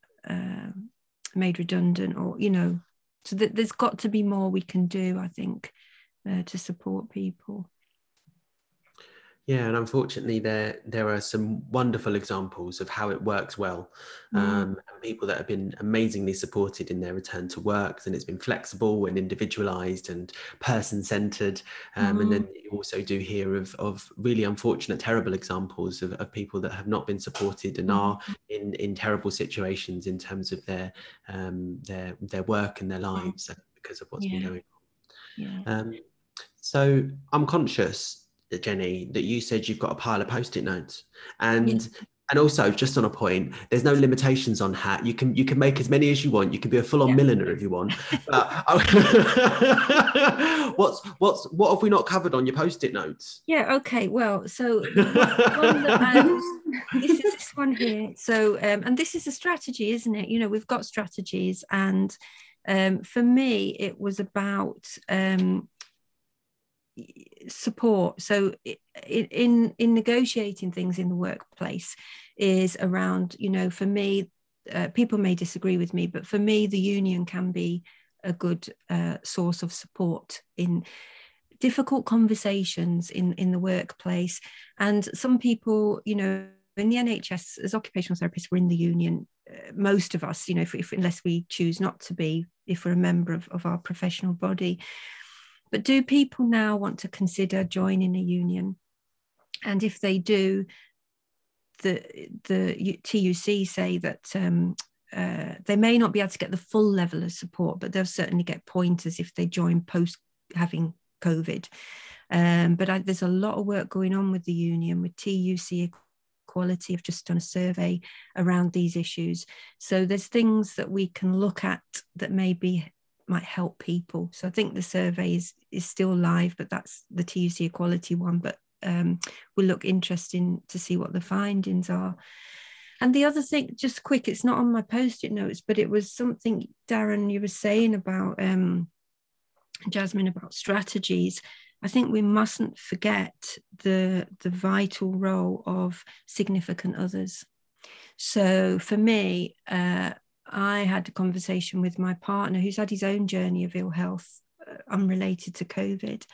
made redundant, or, you know, So there's got to be more we can do, I think, to support people. Yeah, and unfortunately, there are some wonderful examples of how it works well, and people that have been amazingly supported in their return to work, and it's been flexible and individualized and person-centered. And then you also do hear of really unfortunate, terrible examples of people that have not been supported and are in terrible situations in terms of their work and their lives because of what's been going on. So I'm conscious, Jenny, that you said you've got a pile of Post-it notes, and also, just on a point, there's no limitations on hat. You can make as many as you want. You can be a full-on milliner if you want. But what have we not covered on your Post-it notes? Yeah. Okay. Well, so one that, this one here. So and this is a strategy, isn't it? You know, we've got strategies, and for me, it was about support. So in negotiating things in the workplace is around, you know, for me, people may disagree with me, but for me, the union can be a good source of support in difficult conversations in the workplace. And some people, you know, in the NHS, as occupational therapists, we're in the union. Most of us, you know, if unless we choose not to be, if we're a member of our professional body. But do people now want to consider joining a union? And if they do, the TUC say that they may not be able to get the full level of support, but they'll certainly get pointers if they join post having COVID. But there's a lot of work going on with the union, with TUC Equality. I've just done a survey around these issues. So there's things that we can look at that might help people. So I think the survey is still live, but that's the TUC Equality one, but will look interesting to see what the findings are. And the other thing, just quick, it's not on my Post-it notes, but it was something, Darren, you were saying about Jasmine, about strategies. I think we mustn't forget the vital role of significant others. So for me, I had a conversation with my partner who's had his own journey of ill health unrelated to COVID.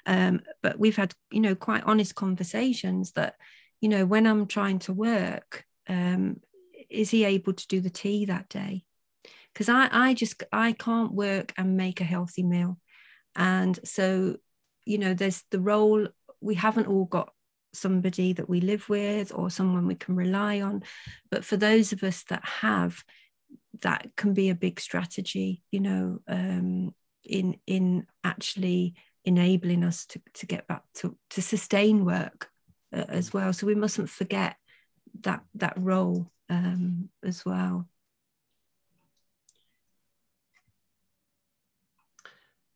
But we've had, you know, quite honest conversations that, you know, when I'm trying to work, is he able to do the tea that day? Because I can't work and make a healthy meal. And so, you know, there's the role, we haven't all got somebody that we live with or someone we can rely on, but for those of us that have, that can be a big strategy, you know, in actually enabling us to get back to sustain work as well. So we mustn't forget that role as well.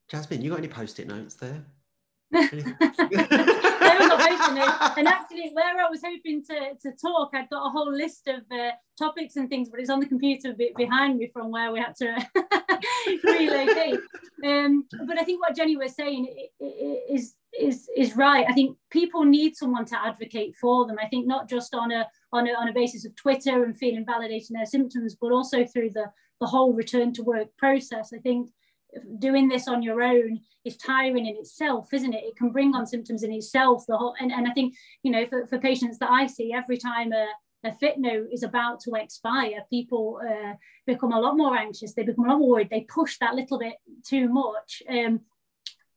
Jasmine, you got any Post-it notes there? And actually, where I was hoping to talk, I'd got a whole list of topics and things, but it's on the computer a bit behind me from where we had to relocate. But I think what Jenny was saying is right. I think people need someone to advocate for them. I think not just on a basis of Twitter and feeling validating their symptoms, but also through the whole return to work process. I think doing this on your own is tiring in itself, isn't it? It can bring on symptoms in itself. And I think, you know, for patients that I see, every time a fit note is about to expire, people become a lot more anxious. They become a lot more worried. They push that little bit too much. And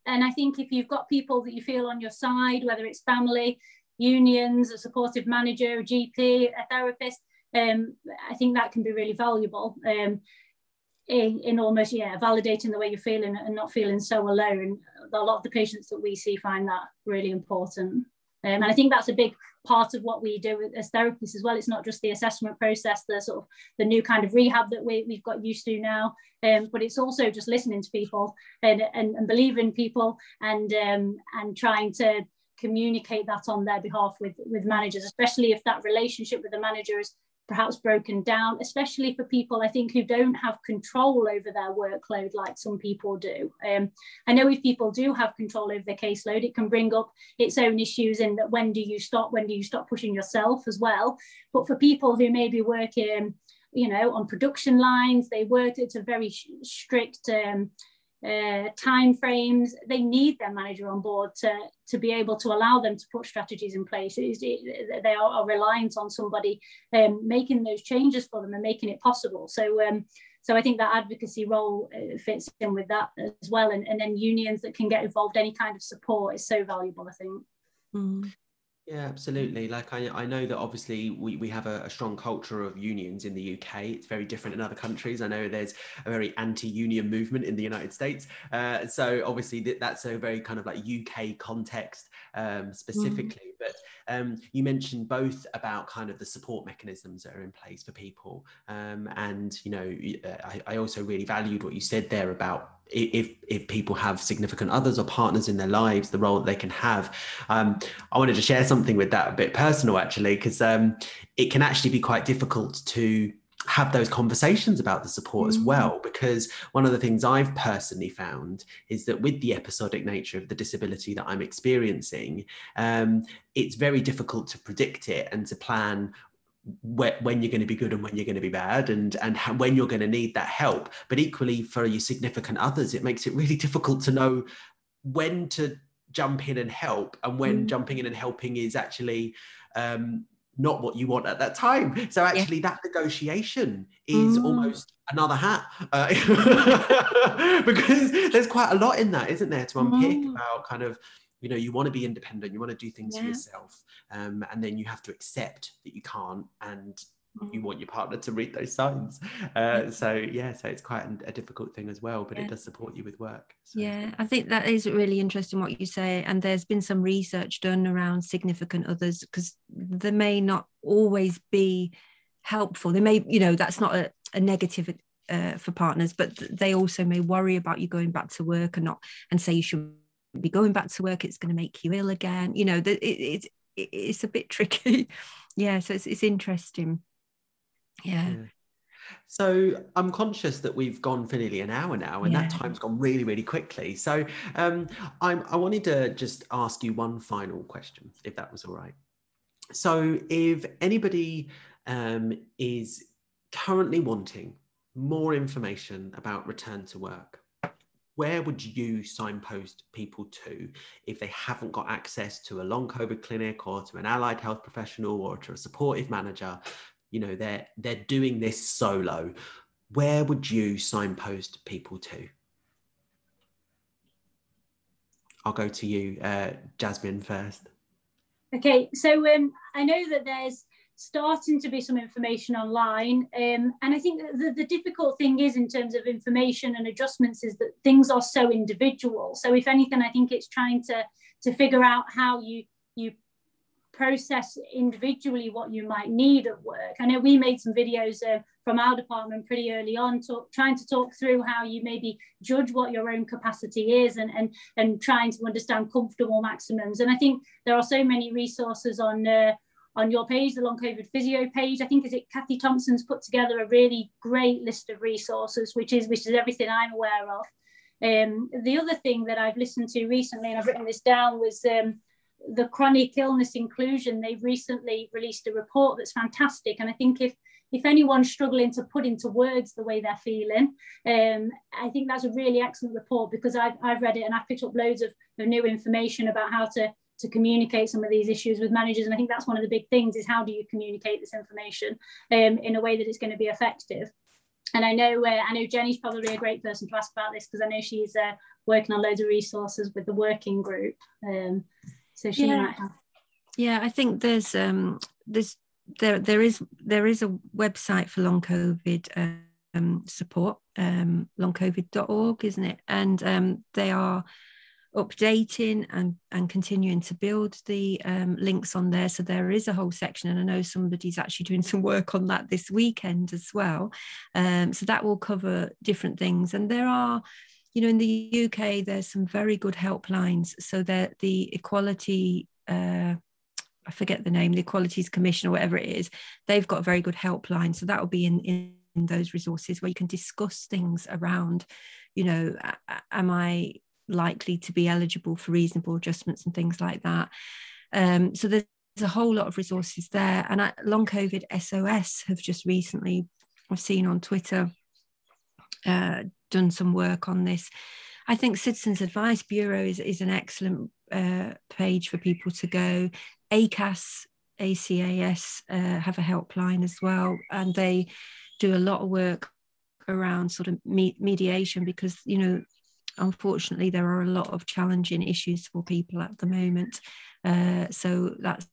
I think if you've got people that you feel on your side, whether it's family, unions, a supportive manager, a GP, a therapist, I think that can be really valuable. In almost validating the way you're feeling and not feeling so alone. A lot of the patients that we see find that really important, and I think that's a big part of what we do as therapists as well. It's not just the assessment process, the sort of the new kind of rehab that we've got used to now, but it's also just listening to people and believing people and trying to communicate that on their behalf with managers, especially if that relationship with the manager is perhaps broken down, especially for people, I think, who don't have control over their workload like some people do. I know if people do have control over their caseload, it can bring up its own issues in that when do you stop pushing yourself as well. But for people who maybe work in on production lines. They work to very strict time frames. They need their manager on board to be able to allow them to put strategies in place. They are reliant on somebody making those changes for them and making it possible. So I think that advocacy role fits in with that as well. And then unions that can get involved, any kind of support is so valuable, I think. Mm. Yeah, absolutely. Like I know that obviously we have a strong culture of unions in the UK. It's very different in other countries. I know there's a very anti-union movement in the United States. So obviously that's a very kind of like UK context specifically. But you mentioned both about kind of the support mechanisms that are in place for people. And, I also really valued what you said there about if people have significant others or partners in their lives, the role that they can have. I wanted to share something with that, a bit personal actually, because it can actually be quite difficult to have those conversations about the support as well, because one of the things I've personally found is that with the episodic nature of the disability that I'm experiencing, it's very difficult to predict it and to plan when you're going to be good and when you're going to be bad, and when you're going to need that help. But equally for your significant others, it makes it really difficult to know when to jump in and help, and when jumping in and helping is actually not what you want at that time. So actually that negotiation is almost another hat, because there's quite a lot in that, isn't there, to unpick about kind of, you want to be independent, you want to do things for yourself, and then you have to accept that you can't, and you want your partner to read those signs. So it's quite a difficult thing as well, but it does support you with work. So. Yeah, I think that is really interesting what you say. And there's been some research done around significant others, because they may not always be helpful. They may, that's not a negative for partners, but they also may worry about you going back to work and say you should be going back to work, it's going to make you ill again. It's a bit tricky. So it's interesting. Yeah. So I'm conscious that we've gone for nearly an hour now, and that time's gone really, really quickly. So I wanted to just ask you one final question, if that was all right. So if anybody is currently wanting more information about return to work, where would you signpost people to if they haven't got access to a long COVID clinic or to an allied health professional or to a supportive manager? They're doing this solo. Where would you signpost people to? I'll go to you, Jasmine, first. Okay, so I know that there's starting to be some information online, and I think the difficult thing is, in terms of information and adjustments, is that things are so individual. So if anything, I think it's trying to figure out how you process individually what you might need at work. I know we made some videos from our department pretty early on, trying to talk through how you maybe judge what your own capacity is, and trying to understand comfortable maximums. And I think there are so many resources on your page, the Long COVID Physio page. I think Kathy Thompson's put together a really great list of resources, which is everything I'm aware of. The other thing that I've listened to recently, and I've written this down, was the chronic illness inclusion. They've recently released a report that's fantastic, and I think if anyone's struggling to put into words the way they're feeling, I think that's a really excellent report, because I've read it and I've picked up loads of new information about how to communicate some of these issues with managers. And I think that's one of the big things, is how do you communicate this information in a way that it's going to be effective. And I know Jenny's probably a great person to ask about this, because I know she's working on loads of resources with the working group. So she might have. Yeah, I think there is a website for long COVID support, longcovid.org, isn't it? And they are updating and continuing to build the links on there. So there is a whole section, and I know somebody's actually doing some work on that this weekend as well. So that will cover different things. And there are, in the UK, there's some very good helplines. So that the Equality, I forget the name, the Equalities Commission or whatever it is, they've got a very good helpline. So that will be in those resources where you can discuss things around, am I likely to be eligible for reasonable adjustments and things like that. So there's a whole lot of resources there. And Long COVID SOS have just recently I've seen on Twitter done some work on this. I think Citizens Advice Bureau is an excellent page for people to go. ACAS have a helpline as well, and they do a lot of work around sort of mediation, because, you know, unfortunately there are a lot of challenging issues for people at the moment. So that's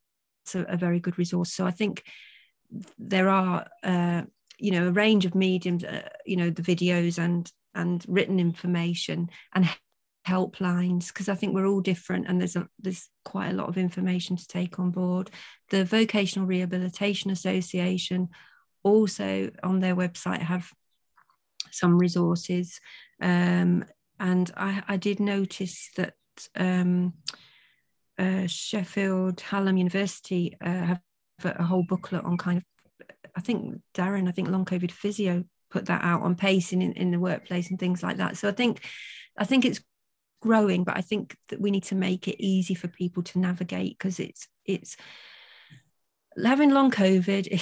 a very good resource. So I think there are you know, a range of mediums, you know, the videos and written information and helplines, because I think we're all different, and there's quite a lot of information to take on board. The Vocational Rehabilitation Association also on their website have some resources, and I did notice that Sheffield Hallam University have a whole booklet on kind of, I think long COVID physio put that out on pacing in the workplace and things like that. So I think it's growing, but I think that we need to make it easy for people to navigate, because it's having long COVID,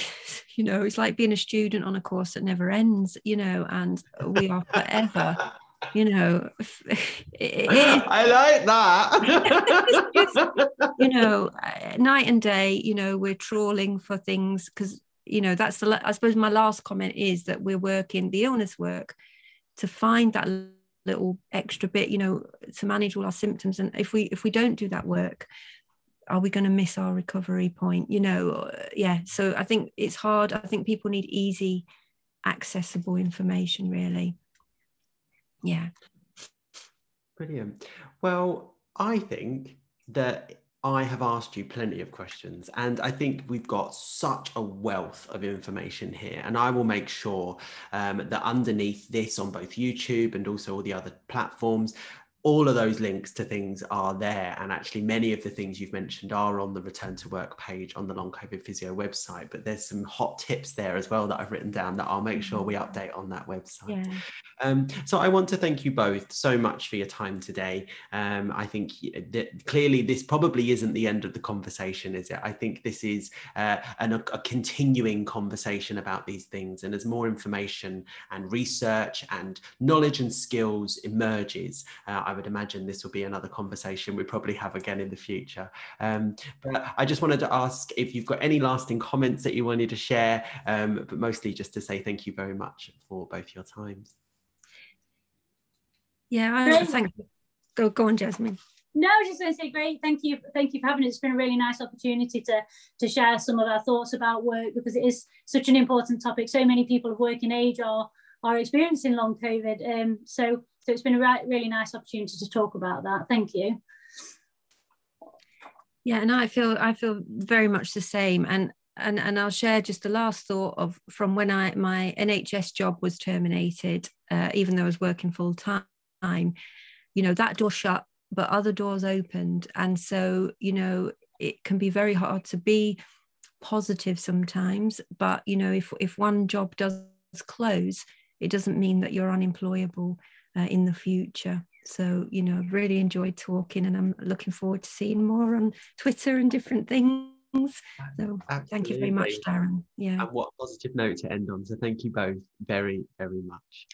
you know, it's like being a student on a course that never ends, you know, and we are forever, you know. I like that. Just, you know, night and day, you know, we're trawling for things, because, you know, that's I suppose my last comment is that we're working the illness work to find that little extra bit, you know, to manage all our symptoms. And if we don't do that work, are we going to miss our recovery point, you know? Yeah, so I think it's hard. I think people need easy, accessible information, really. Yeah. Brilliant. Well, I think that I have asked you plenty of questions, and I think we've got such a wealth of information here, and I will make sure that underneath this on both YouTube and also all the other platforms, all of those links to things are there, and actually many of the things you've mentioned are on the Return to Work page on the Long COVID Physio website, but there's some hot tips there as well that I've written down that I'll make sure we update on that website. Yeah. So I want to thank you both so much for your time today. I think that clearly this probably isn't the end of the conversation, is it? I think this is a continuing conversation about these things, and as more information and research and knowledge and skills emerges, I would imagine this will be another conversation we probably have again in the future. But I just wanted to ask if you've got any lasting comments that you wanted to share, but mostly just to say thank you very much for both your times. Yeah, thank you. Go on, Jasmine. No, I was just going to say great. Thank you for having it. It's been a really nice opportunity to share some of our thoughts about work, because it is such an important topic. So many people of working age are experiencing long COVID. So it's been a really nice opportunity to talk about that. Thank you. Yeah, and I feel very much the same. And I'll share just the last thought from when my NHS job was terminated, even though I was working full time. You know, that door shut, but other doors opened. And so, you know, it can be very hard to be positive sometimes, but, you know, if one job does close, it doesn't mean that you're unemployable in the future. So, you know, I've really enjoyed talking, and I'm looking forward to seeing more on Twitter and different things. So thank you very much, Darren. Yeah. And what a positive note to end on. So thank you both very, very much.